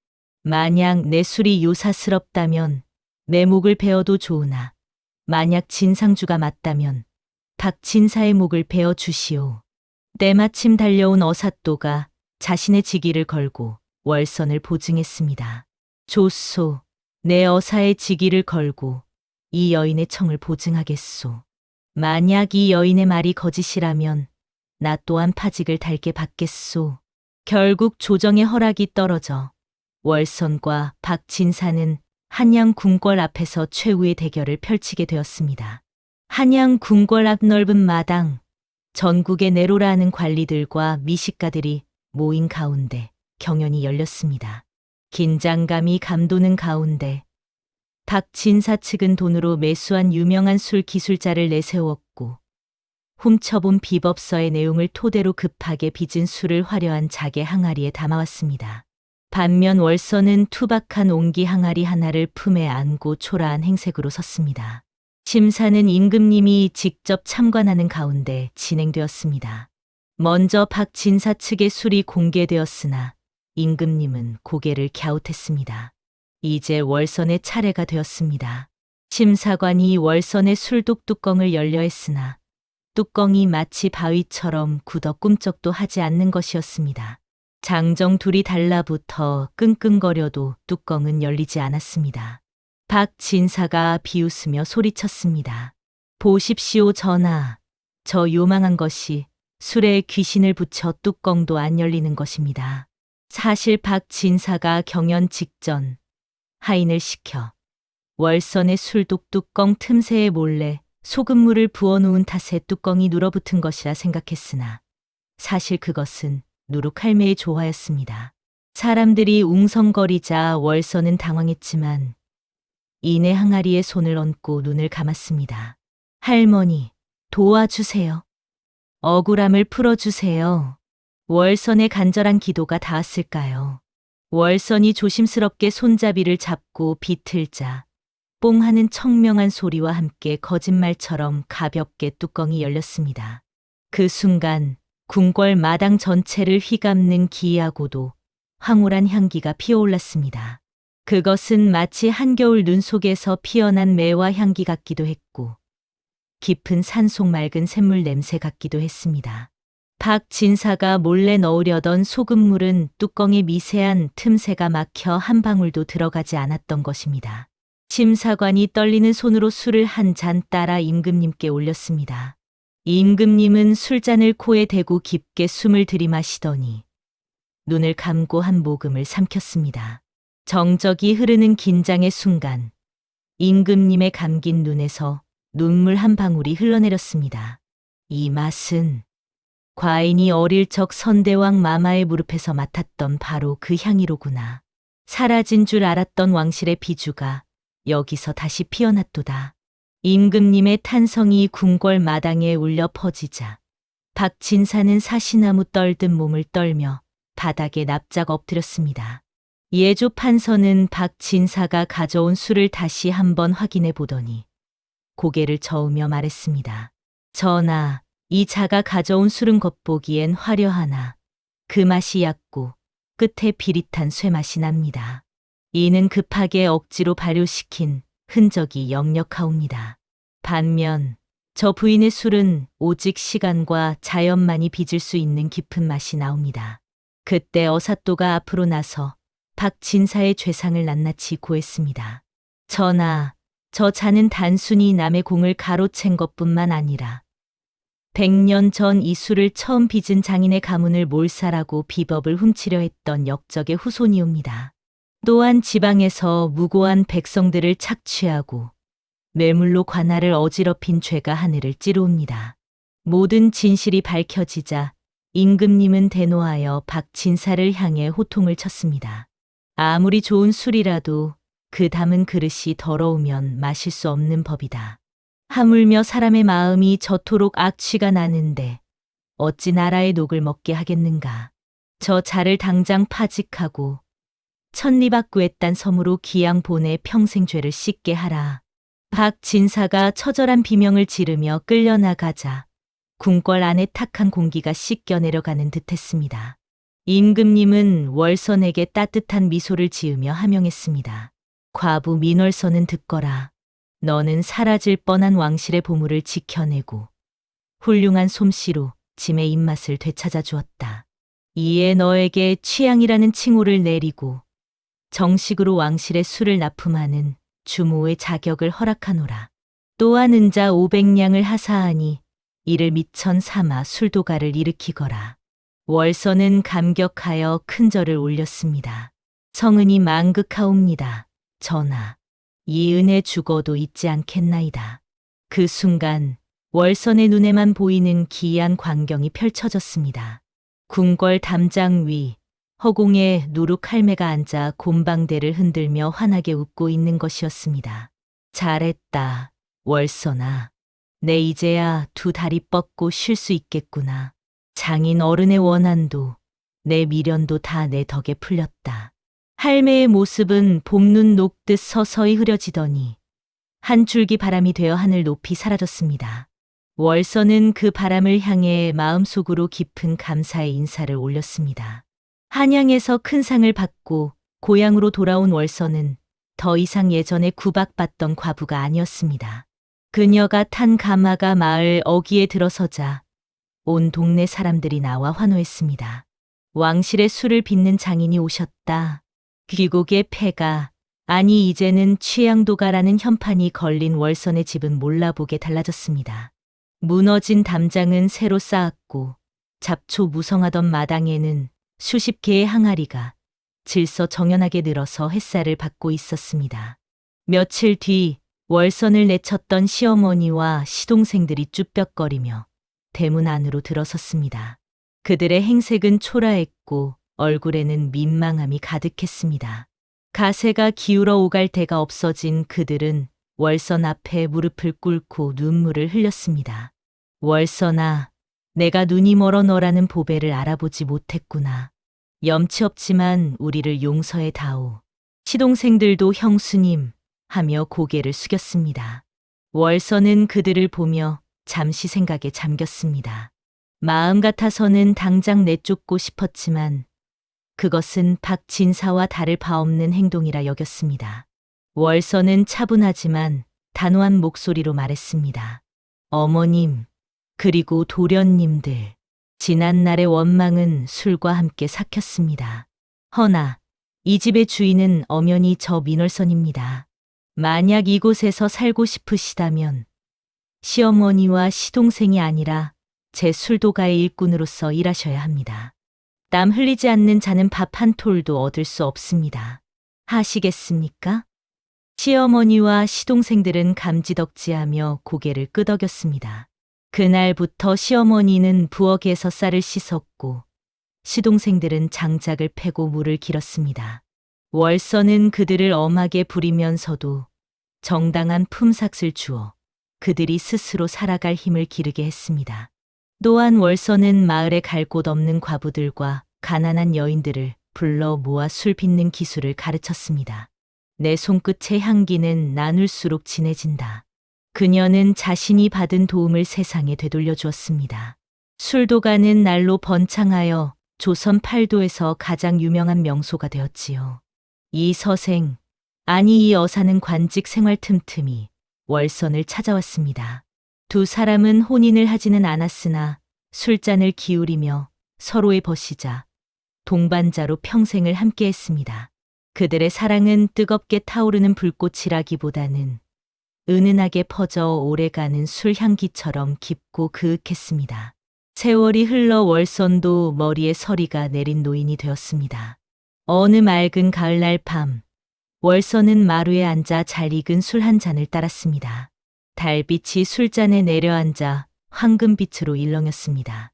만약 내 술이 요사스럽다면 내 목을 베어도 좋으나 만약 진상주가 맞다면 박 진사의 목을 베어 주시오. 때마침 달려온 어사또가 자신의 직위를 걸고 월선을 보증했습니다. 좋소. 내 어사의 직위를 걸고 이 여인의 청을 보증하겠소. 만약 이 여인의 말이 거짓이라면 나 또한 파직을 달게 받겠소. 결국 조정의 허락이 떨어져 월선과 박 진사는 한양 궁궐 앞에서 최후의 대결을 펼치게 되었습니다. 한양 궁궐 앞 넓은 마당, 전국의 내로라 하는 관리들과 미식가들이 모인 가운데 경연이 열렸습니다. 긴장감이 감도는 가운데 박 진사 측은 돈으로 매수한 유명한 술 기술자를 내세웠고 훔쳐본 비법서의 내용을 토대로 급하게 빚은 술을 화려한 자개 항아리에 담아왔습니다. 반면 월선은 투박한 옹기 항아리 하나를 품에 안고 초라한 행색으로 섰습니다. 심사는 임금님이 직접 참관하는 가운데 진행되었습니다. 먼저 박 진사 측의 술이 공개되었으나 임금님은 고개를 갸웃했습니다. 이제 월선의 차례가 되었습니다. 심사관이 월선의 술독 뚜껑을 열려 했으나 뚜껑이 마치 바위처럼 굳어 꿈쩍도 하지 않는 것이었습니다. 장정 둘이 달라붙어 끙끙거려도 뚜껑은 열리지 않았습니다. 박 진사가 비웃으며 소리쳤습니다. 보십시오 전하, 저 요망한 것이 술에 귀신을 붙여 뚜껑도 안 열리는 것입니다. 사실 박 진사가 경연 직전 하인을 시켜 월선의 술독 뚜껑 틈새에 몰래 소금물을 부어놓은 탓에 뚜껑이 눌어붙은 것이라 생각했으나 사실 그것은 누룩 할매의 조화였습니다. 사람들이 웅성거리자 월선은 당황했지만 이내 항아리에 손을 얹고 눈을 감았습니다. 할머니, 도와주세요. 억울함을 풀어주세요. 월선의 간절한 기도가 닿았을까요? 월선이 조심스럽게 손잡이를 잡고 비틀자 뽕 하는 청명한 소리와 함께 거짓말처럼 가볍게 뚜껑이 열렸습니다. 그 순간 궁궐 마당 전체를 휘감는 기이하고도 황홀한 향기가 피어올랐습니다. 그것은 마치 한겨울 눈 속에서 피어난 매화 향기 같기도 했고 깊은 산속 맑은 샘물 냄새 같기도 했습니다. 박 진사가 몰래 넣으려던 소금물은 뚜껑에 미세한 틈새가 막혀 한 방울도 들어가지 않았던 것입니다. 심사관이 떨리는 손으로 술을 한 잔 따라 임금님께 올렸습니다. 임금님은 술잔을 코에 대고 깊게 숨을 들이마시더니 눈을 감고 한 모금을 삼켰습니다. 정적이 흐르는 긴장의 순간 임금님의 감긴 눈에서 눈물 한 방울이 흘러내렸습니다. 이 맛은 과인이 어릴 적 선대왕 마마의 무릎에서 맡았던 바로 그 향이로구나. 사라진 줄 알았던 왕실의 비주가 여기서 다시 피어났도다. 임금님의 탄성이 궁궐 마당에 울려 퍼지자 박진사는 사시나무 떨듯 몸을 떨며 바닥에 납작 엎드렸습니다. 예조 판서는 박진사가 가져온 술을 다시 한번 확인해 보더니 고개를 저으며 말했습니다. 전하, 이 자가 가져온 술은 겉보기엔 화려하나 그 맛이 얕고 끝에 비릿한 쇠맛이 납니다. 이는 급하게 억지로 발효시킨 흔적이 역력하옵니다. 반면 저 부인의 술은 오직 시간과 자연만이 빚을 수 있는 깊은 맛이 나옵니다. 그때 어사또가 앞으로 나서 박진사의 죄상을 낱낱이 고했습니다. 전하, 저 자는 단순히 남의 공을 가로챈 것뿐만 아니라 100년 전 이 술을 처음 빚은 장인의 가문을 몰살하고 비법을 훔치려 했던 역적의 후손이옵니다. 또한 지방에서 무고한 백성들을 착취하고 뇌물로 관할을 어지럽힌 죄가 하늘을 찌르옵니다. 모든 진실이 밝혀지자 임금님은 대노하여 박진사를 향해 호통을 쳤습니다. 아무리 좋은 술이라도 그 담은 그릇이 더러우면 마실 수 없는 법이다. 하물며 사람의 마음이 저토록 악취가 나는데 어찌 나라의 녹을 먹게 하겠는가. 저 자를 당장 파직하고 천리박구의 딴 섬으로 기양 보내 평생 죄를 씻게 하라. 박진사가 처절한 비명을 지르며 끌려나가자 궁궐 안에 탁한 공기가 씻겨 내려가는 듯했습니다. 임금님은 월선에게 따뜻한 미소를 지으며 하명했습니다. 과부 민월선은 듣거라. 너는 사라질 뻔한 왕실의 보물을 지켜내고 훌륭한 솜씨로 짐의 입맛을 되찾아 주었다. 이에 너에게 취향이라는 칭호를 내리고 정식으로 왕실의 술을 납품하는 주모의 자격을 허락하노라. 또한 은자 500냥을 하사하니 이를 미천 삼아 술도가를 일으키거라. 월선은 감격하여 큰 절을 올렸습니다. 성은이 망극하옵니다. 전하, 이 은혜 죽어도 잊지 않겠나이다. 그 순간 월선의 눈에만 보이는 기이한 광경이 펼쳐졌습니다. 궁궐 담장 위 허공에 누룩 할매가 앉아 곰방대를 흔들며 환하게 웃고 있는 것이었습니다. 잘했다, 월선아. 내 이제야 두 다리 뻗고 쉴 수 있겠구나. 장인 어른의 원한도 내 미련도 다 내 덕에 풀렸다. 할매의 모습은 봄눈 녹듯 서서히 흐려지더니 한 줄기 바람이 되어 하늘 높이 사라졌습니다. 월선은 그 바람을 향해 마음속으로 깊은 감사의 인사를 올렸습니다. 한양에서 큰 상을 받고 고향으로 돌아온 월선은 더 이상 예전에 구박받던 과부가 아니었습니다. 그녀가 탄 가마가 마을 어귀에 들어서자 온 동네 사람들이 나와 환호했습니다. 왕실의 술을 빚는 장인이 오셨다. 귀국의 폐가, 아니 이제는 취향도가라는 현판이 걸린 월선의 집은 몰라보게 달라졌습니다. 무너진 담장은 새로 쌓았고 잡초 무성하던 마당에는 수십 개의 항아리가 질서 정연하게 늘어서 햇살을 받고 있었습니다. 며칠 뒤 월선을 내쳤던 시어머니와 시동생들이 쭈뼛거리며 대문 안으로 들어섰습니다. 그들의 행색은 초라했고 얼굴에는 민망함이 가득했습니다. 가세가 기울어 오갈 데가 없어진 그들은 월선 앞에 무릎을 꿇고 눈물을 흘렸습니다. 월선아, 내가 눈이 멀어 너라는 보배를 알아보지 못했구나. 염치 없지만 우리를 용서해 다오. 시동생들도 형수님 하며 고개를 숙였습니다. 월선은 그들을 보며 잠시 생각에 잠겼습니다. 마음 같아서는 당장 내쫓고 싶었지만 그것은 박진사와 다를 바 없는 행동이라 여겼습니다. 월선은 차분하지만 단호한 목소리로 말했습니다. 어머님, 그리고 도련님들, 지난날의 원망은 술과 함께 삭혔습니다. 허나 이 집의 주인은 엄연히 저 민월선입니다. 만약 이곳에서 살고 싶으시다면 시어머니와 시동생이 아니라 제 술도가의 일꾼으로서 일하셔야 합니다. 땀 흘리지 않는 자는 밥 한 톨도 얻을 수 없습니다. 하시겠습니까? 시어머니와 시동생들은 감지덕지하며 고개를 끄덕였습니다. 그날부터 시어머니는 부엌에서 쌀을 씻었고 시동생들은 장작을 패고 물을 길었습니다. 월서는 그들을 엄하게 부리면서도 정당한 품삯을 주어 그들이 스스로 살아갈 힘을 기르게 했습니다. 또한 월서는 마을에 갈 곳 없는 과부들과 가난한 여인들을 불러 모아 술 빚는 기술을 가르쳤습니다. 내 손끝의 향기는 나눌수록 진해진다. 그녀는 자신이 받은 도움을 세상에 되돌려 주었습니다. 술도가는 날로 번창하여 조선 팔도에서 가장 유명한 명소가 되었지요. 이 서생, 아니 이 여사는 관직 생활 틈틈이 월선을 찾아왔습니다. 두 사람은 혼인을 하지는 않았으나 술잔을 기울이며 서로의 벗이자 동반자로 평생을 함께했습니다. 그들의 사랑은 뜨겁게 타오르는 불꽃이라기보다는 은은하게 퍼져 오래가는 술 향기처럼 깊고 그윽했습니다. 세월이 흘러 월선도 머리에 서리가 내린 노인이 되었습니다. 어느 맑은 가을날 밤, 월선은 마루에 앉아 잘 익은 술 한 잔을 따랐습니다. 달빛이 술잔에 내려앉아 황금빛으로 일렁였습니다.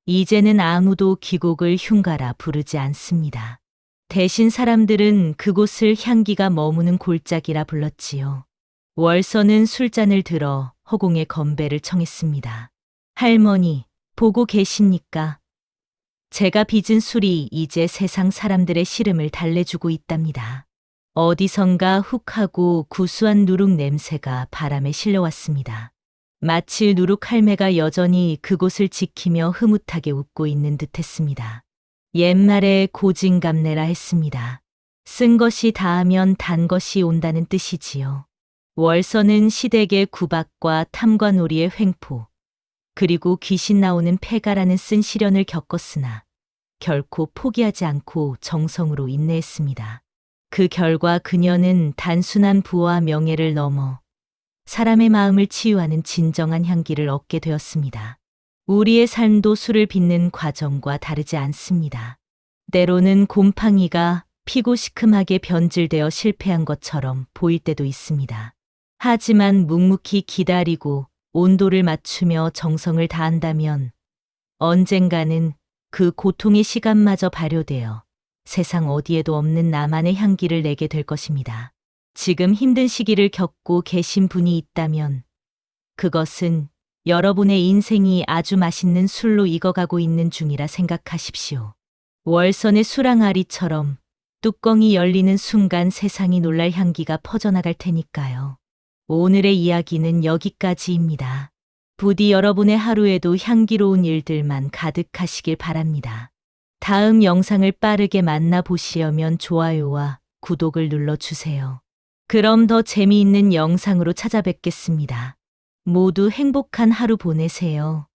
이제는 아무도 기곡을 흉가라 부르지 않습니다. 대신 사람들은 그곳을 향기가 머무는 골짜기라 불렀지요. 월선은 술잔을 들어 허공에 건배를 청했습니다. 할머니, 보고 계십니까? 제가 빚은 술이 이제 세상 사람들의 시름을 달래주고 있답니다. 어디선가 훅하고 구수한 누룩 냄새가 바람에 실려왔습니다. 마치 누룩 할매가 여전히 그곳을 지키며 흐뭇하게 웃고 있는 듯했습니다. 옛말에 고진감래라 했습니다. 쓴 것이 닿으면 단 것이 온다는 뜻이지요. 월서는 시댁의 구박과 탐관오리의 횡포, 그리고 귀신 나오는 폐가라는 쓴 시련을 겪었으나 결코 포기하지 않고 정성으로 인내했습니다. 그 결과 그녀는 단순한 부와 명예를 넘어 사람의 마음을 치유하는 진정한 향기를 얻게 되었습니다. 우리의 삶도 술을 빚는 과정과 다르지 않습니다. 때로는 곰팡이가 피고 시큼하게 변질되어 실패한 것처럼 보일 때도 있습니다. 하지만 묵묵히 기다리고 온도를 맞추며 정성을 다한다면 언젠가는 그 고통의 시간마저 발효되어 세상 어디에도 없는 나만의 향기를 내게 될 것입니다. 지금 힘든 시기를 겪고 계신 분이 있다면 그것은 여러분의 인생이 아주 맛있는 술로 익어가고 있는 중이라 생각하십시오. 월선의 수랑아리처럼 뚜껑이 열리는 순간 세상이 놀랄 향기가 퍼져나갈 테니까요. 오늘의 이야기는 여기까지입니다. 부디 여러분의 하루에도 향기로운 일들만 가득하시길 바랍니다. 다음 영상을 빠르게 만나보시려면 좋아요와 구독을 눌러주세요. 그럼 더 재미있는 영상으로 찾아뵙겠습니다. 모두 행복한 하루 보내세요.